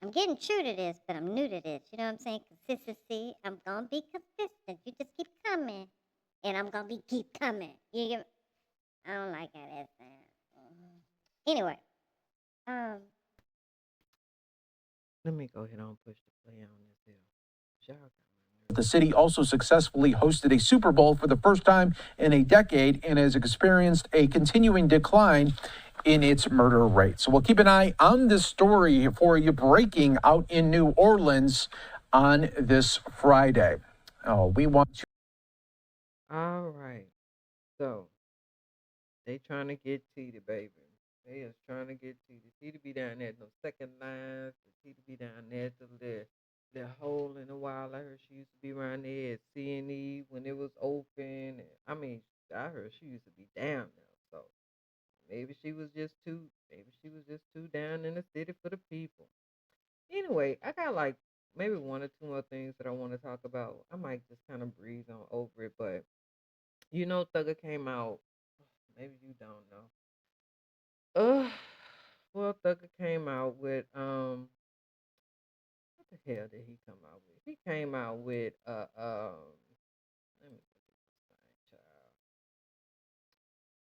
Speaker 6: I'm getting true to this, but I'm new to this. You know what I'm saying? Consistency. I'm gonna be consistent. You just keep coming, and I'm gonna keep coming. You get? I don't like how that sounds. Anyway,
Speaker 1: Let me go ahead and push the play on this here. Shout out.
Speaker 8: the city also successfully hosted a Super Bowl for the first time in a decade and has experienced a continuing decline in its murder rate. So we'll keep an eye on this story for you, breaking out in New Orleans on this Friday. We want to.
Speaker 1: All right. So they trying to get T, baby. They is trying to get T. T be down there, no second lines. T be down there to the hole in the wall. I heard she used to be around there at C&E when it was open. I mean, I heard she used to be down there. So maybe she was just too down in the city for the people. Anyway, I got like maybe one or two more things that I want to talk about. I might just kind of breeze on over it, but you know, Thugger came out. Maybe you don't know. Well, Thugger came out with what the hell did he come out with? He came out with let me look at this thing, child.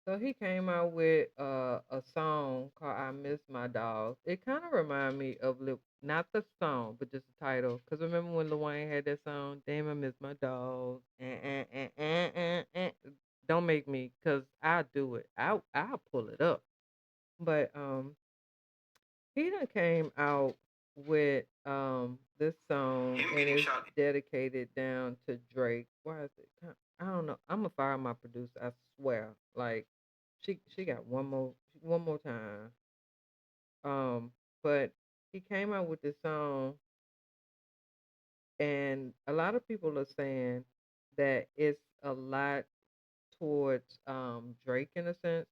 Speaker 1: So he came out with a song called "I Miss My Dog." It kind of reminded me of not the song, but just the title. Cause remember when Lil Wayne had that song, "Damn, I Miss My Dog." Don't make me, cause I'll do it. I'll pull it up. But he done came out with this song,
Speaker 2: Him
Speaker 1: and
Speaker 2: meeting
Speaker 1: it's
Speaker 2: Charlie.
Speaker 1: dedicated down to Drake. Why is it? I don't know. I'm gonna fire my producer. I swear. Like she got one more time. But he came out with this song, and a lot of people are saying that it's a lot towards Drake in a sense.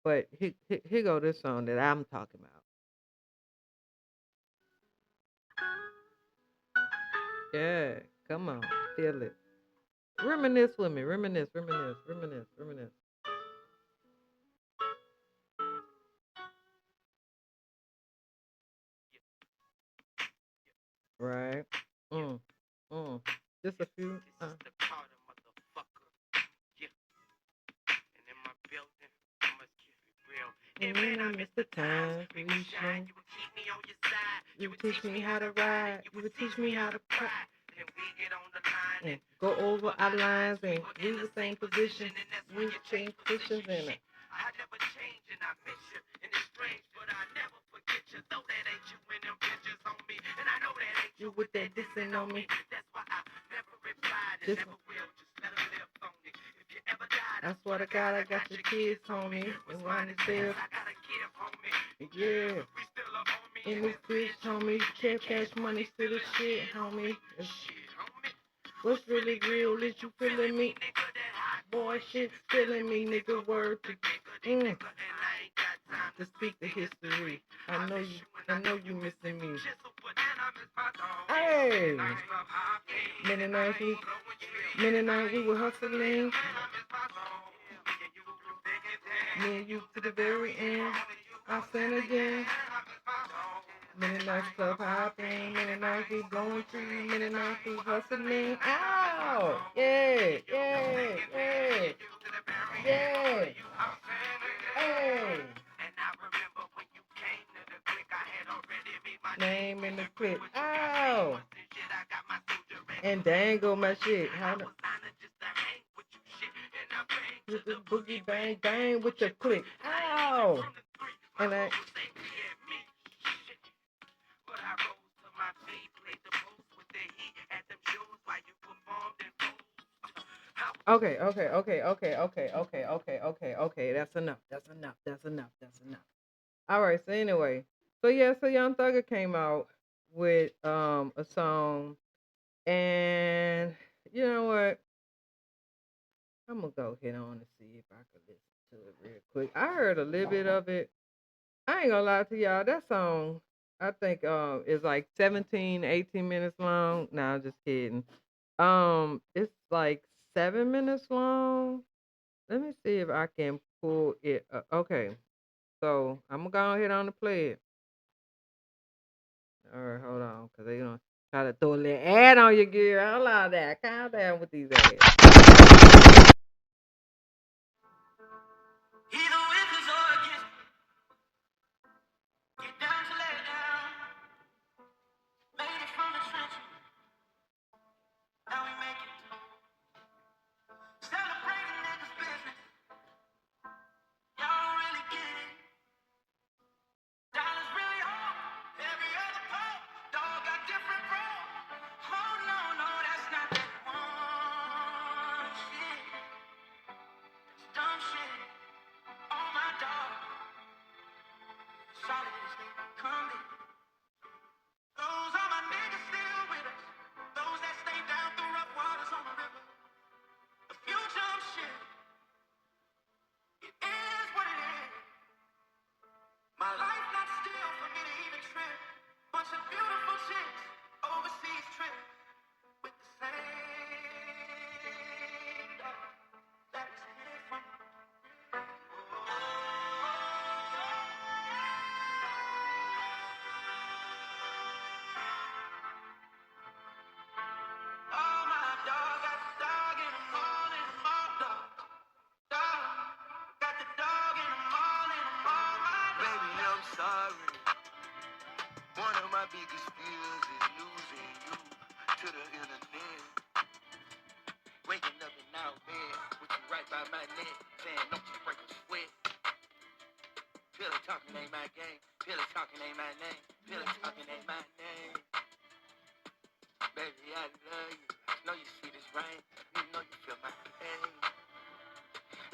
Speaker 1: But here go this song that I'm talking about. Yeah, come on, feel it. Reminisce with me. Reminisce, reminisce, reminisce, reminisce. Right. Mm. Mm. Just a few. And then I miss the times we shine. You would teach me how to ride. You would teach me how to cry. And go over our lines and we the same position. We would change positions in it. You with that dissing on me. Just, I swear to God, I got your kids, homie. And why is there? Yeah. In this bitch, homie. Cash money, still the shit, homie. What's really real is you feeling me? Boy, shit's feeling me, nigga. Word to to speak the history. I know you missing me. Hey, many nights we were hustling. Me and you to the very end. I sin again. Many nights club hopping, many nights we blowing through, many nights we hustling. Ow! Yeah, yeah, yeah, yeah. Hey. Name in the clip. Ow! And dangle my shit. How the with the boogie bang bang with the click. Ow! And I. Okay. That's enough. That's enough. All right. So anyway, so Young Thugger came out with a song, and you know what? I'm gonna go ahead on and see if I can listen to it real quick. I heard a little bit of it. I ain't gonna lie to y'all. That song, I think, is like 17, 18 minutes long. Nah, I'm just kidding. It's like 7 minutes long. Let me see if I can pull it up. Okay, so I'm gonna go ahead on and play it. All right, hold on, cause they gonna try to throw a little ad on your gear. I'll allow that. Calm down with these ads.
Speaker 9: out bed with you right by my neck, saying don't you break a sweat. Pillow talking ain't my game. Pillow talking ain't my name. Pillow talking ain't my name. Baby, I love you. I know you see this rain. You know you feel my pain.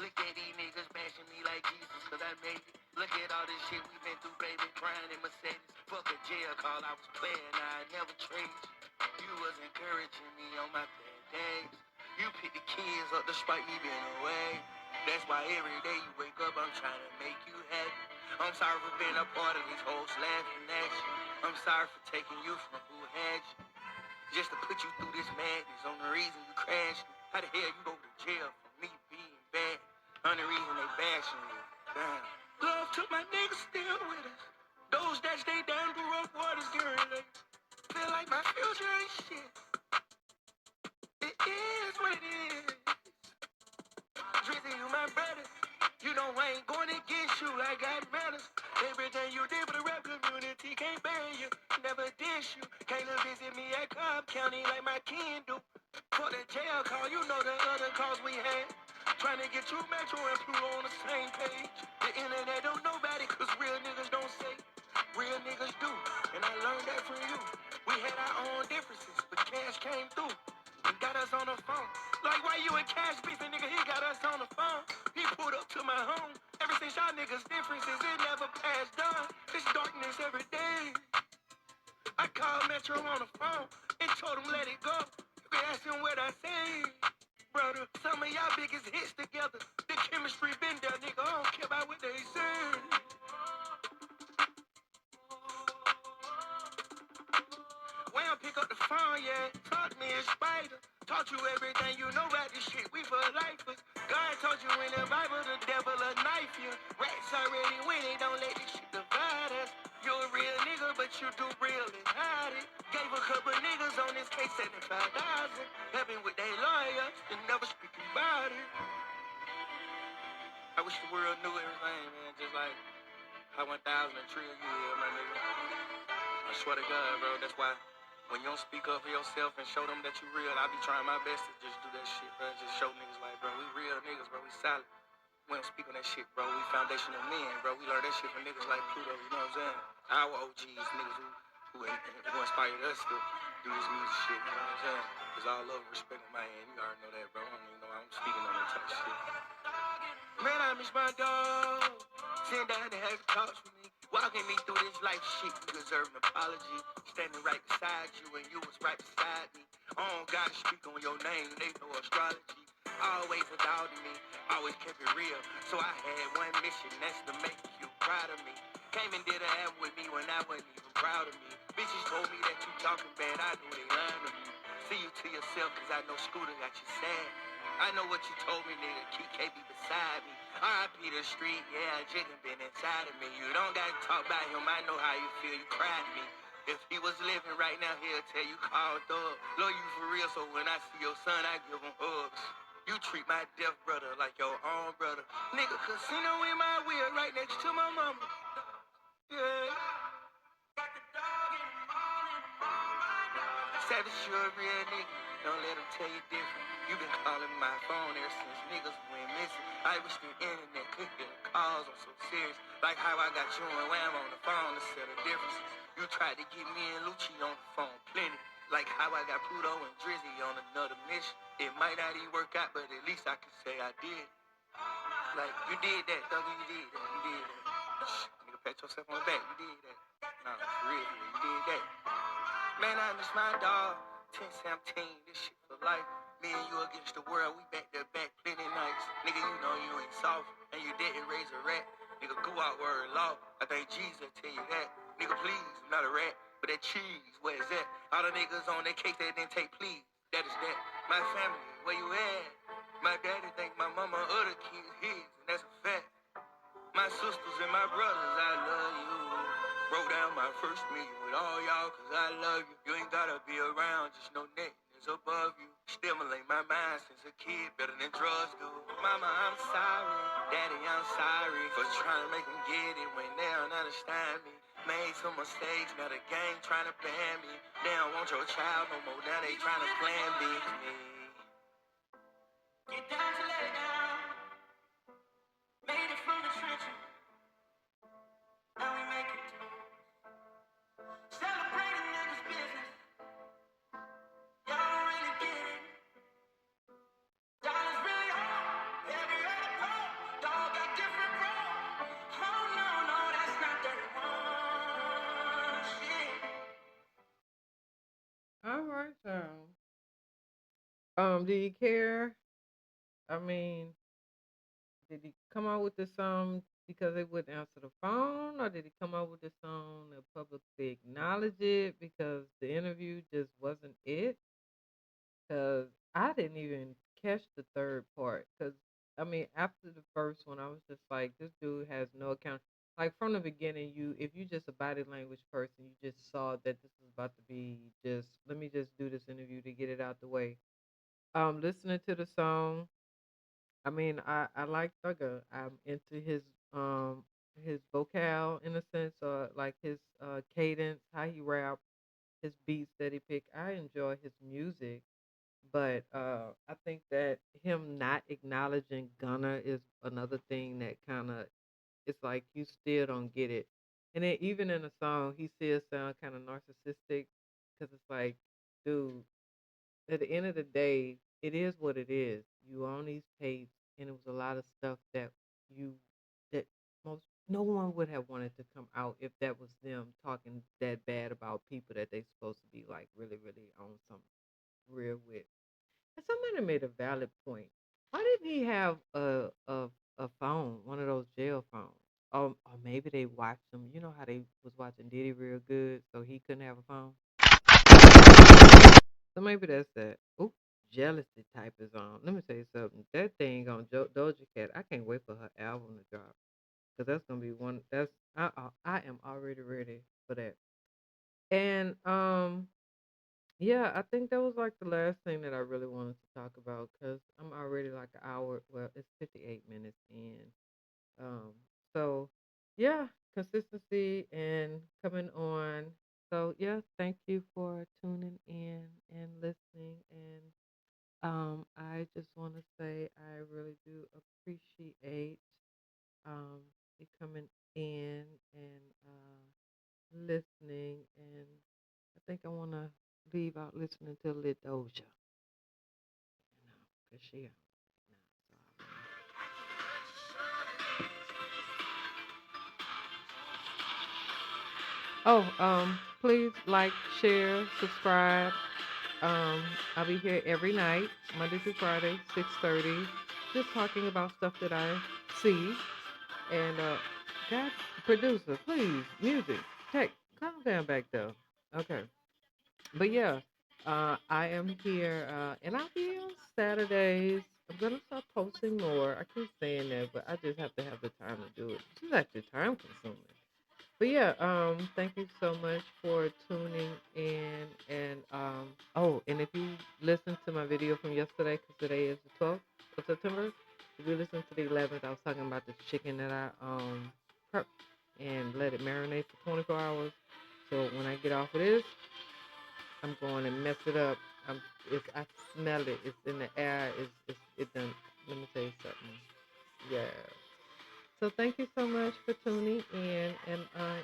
Speaker 9: Look at these niggas bashing me like Jesus, cause I made it. Look at all this shit we been through, baby, crying in Mercedes. Fuck a jail call, I was playing, I never traded you. You was encouraging me on my bad days. You picked the kids up despite me being away. That's why every day you wake up, I'm trying to make you happy. I'm sorry for being a part of this whole laughing action. I'm sorry for taking you from who had you. Just to put you through this madness on the reason you crashed. How the hell you go to jail for me being bad? On the reason they bashing you. Damn. Love took my niggas still with us. Those that stay down through rough waters during late. Feel like my future ain't shit. It is what it is. Drizzy, you my brother. You know I ain't going against you. I got manners. Everything you did for the rap community can't bury you. Never dish you. Came to visit me at Cobb County like my kin do. For the jail call, you know the other calls we had. Trying to get you Metro and Pluto on the same page. The internet don't nobody, cause real niggas don't say. Real niggas do. And I learned that from you. We had our own differences, but Cash came through and got us on the phone. Like why you and Cash beefing, nigga, he got us on the phone. He pulled up to my home. Ever since y'all niggas differences, it never passed done. It's darkness every day. I called Metro on the phone and told him let it go. You can ask him what I say. Brother, some of y'all biggest hits together. The chemistry been there, nigga. I don't care about what they say. When I pick up the phone, yeah, talk to me in spider. Taught you everything you know about this shit. We for lifers. God told you in the Bible, the devil will knife you. Rats already winning, don't let this shit divide us. You a real nigga, but you do real and hide it. Gave a couple niggas on this case $75,000. Helping with their lawyers and never speaking about it. I wish the world knew everything, man. Just like how 1,000 and trillion years, my nigga. I swear to God, bro. That's why when you don't speak up for yourself and show them that you real, I be trying my best to just do that shit, bro. Just show niggas like, bro, we real niggas, bro. We solid. We don't speak on that shit, bro. We foundational men, bro. We learned that shit from niggas like Pluto, you know what I'm saying? Our OGs, niggas who inspired us to do this music shit, you know what I'm saying? Cause all love and respect on my end. You already know that, bro. I don't even know I'm speaking on that type of shit. Man, I miss my dog. Sitting down and having talks with me. Walking me through this life shit. You deserve an apology. Standing right beside you and you was right beside me. I don't gotta speak on your name. They know astrology. Always doubted me. Always kept it real. So I had one mission. That's to make you proud of me. Came and did an album with me when I wasn't even proud of me. Bitches told me that you talking bad. I knew they lying to me. See you to yourself cause I know Scooter got you sad. I know what you told me, nigga. Keep KB beside me. R.I.P. the street, yeah, Jigga been inside of me. You don't gotta talk about him, I know how you feel. You cried me. If he was living right now, he'll tell you called up. Love you for real, so when I see your son, I give him hugs. You treat my deaf brother like your own brother. Nigga, casino in my wheel right next to my mama. Yeah. Savage, you a real nigga. Don't let them tell you different. You been calling my phone ever since niggas went missing. I wish the internet could get calls. I'm so serious. Like how I got you and Wham on the phone to settle differences. You tried to get me and Lucci on the phone plenty. Like how I got Pluto and Drizzy on another mission. It might not even work out, but at least I can say I did. Like, you did that, Thugger, you did that, you did that. Shh, nigga, pat yourself on the back, you did that. Nah, for real, you did that. Man, I miss my dog. 10-17, this shit for life. Me and you against the world, we back to back plenty nights. Nigga, you know you ain't soft, and you didn't raise a rat. Nigga, go out word law. I think Jesus tell you that. Nigga, please, I'm not a rat, but that cheese, where is that? All the niggas on that cake that didn't take please. That is that. My family, where you at? My daddy think my mama other kids his, and that's a fact. My sisters and my brothers, I love you. Wrote down my first million with all y'all, cause I love you. You ain't gotta be around, just know that is above you. Stimulate my mind since a kid, better than drugs do. Mama, I'm sorry. Daddy, I'm sorry for trying to make them get it when they don't understand me. Made some mistakes, now the gang trying to ban me. They don't want your child no more, now they trying to plan me. Get down to lay down. Made it from the trenches. Now we make it through. Celebrating niggas' business. Y'all don't really get it. Dollars really hard. Every other part. Dog got different roles. Oh no, no, that's not the one. Shit.
Speaker 1: All right, so do you care? I mean, did he come out with this song because they wouldn't answer the phone, or did he come out with this song to publicly acknowledge it because the interview just wasn't it? Because I didn't even catch the third part. Because I mean, after the first one, I was just like, this dude has no account. Like from the beginning, if you just a body language person, you just saw that this was about to be just. Let me just do this interview to get it out the way. Listening to the song, I mean, I like Thugger. I'm into his vocal in a sense, or like his cadence, how he rap, his beats that he pick. I enjoy his music, but I think that him not acknowledging Gunna is another thing that kind of it's like you still don't get it. And then even in the song, he still sound kind of narcissistic because it's like, dude, at the end of the day, it is what it is. You on these tapes, and it was a lot of stuff you that most no one would have wanted to come out if that was them talking that bad about people that they supposed to be like really, really on some real with. And somebody made a valid point. Why didn't he have a phone, one of those jail phones? Or maybe they watched him. You know how they was watching Diddy real good, so he couldn't have a phone. So maybe that's that. Ooh, jealousy type is on. Let me tell you something. That thing on Doja Cat, I can't wait for her album to drop because that's gonna be one. I am already ready for that. And yeah, I think that was like the last thing that I really wanted to talk about because I'm already like an hour. Well, it's 58 minutes in. Um, so yeah, consistency and coming on. So yeah, thank you for tuning in and listening. And I just want to say I really do appreciate you coming in and listening. And I think I want to leave out listening to Lil Doja, cause she out now. Oh, please like, share, subscribe. I'll be here every night, Monday through Friday, 6:30, just talking about stuff that I see. And God, producer, please, music, tech, calm down back there. Okay, but yeah, I am here, and I'll be on Saturdays. I'm gonna start posting more. I keep saying that, but I just have to have the time to do it. This is actually time consuming. But yeah, thank you so much for tuning in. And oh, and if you listen to my video from yesterday, because today is the 12th of September, if you listen to the 11th, I was talking about the chicken that I prepped and let it marinate for 24 hours. So when I get off of this, I'm going to mess it up. I smell it. It's in the air. It done. Let me tell you something. Yeah. So thank you so much for tuning in, and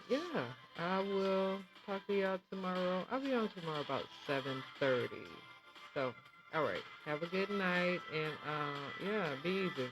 Speaker 1: yeah, I will talk to y'all tomorrow. I'll be on tomorrow about 7:30. So, all right, have a good night, and yeah, be easy.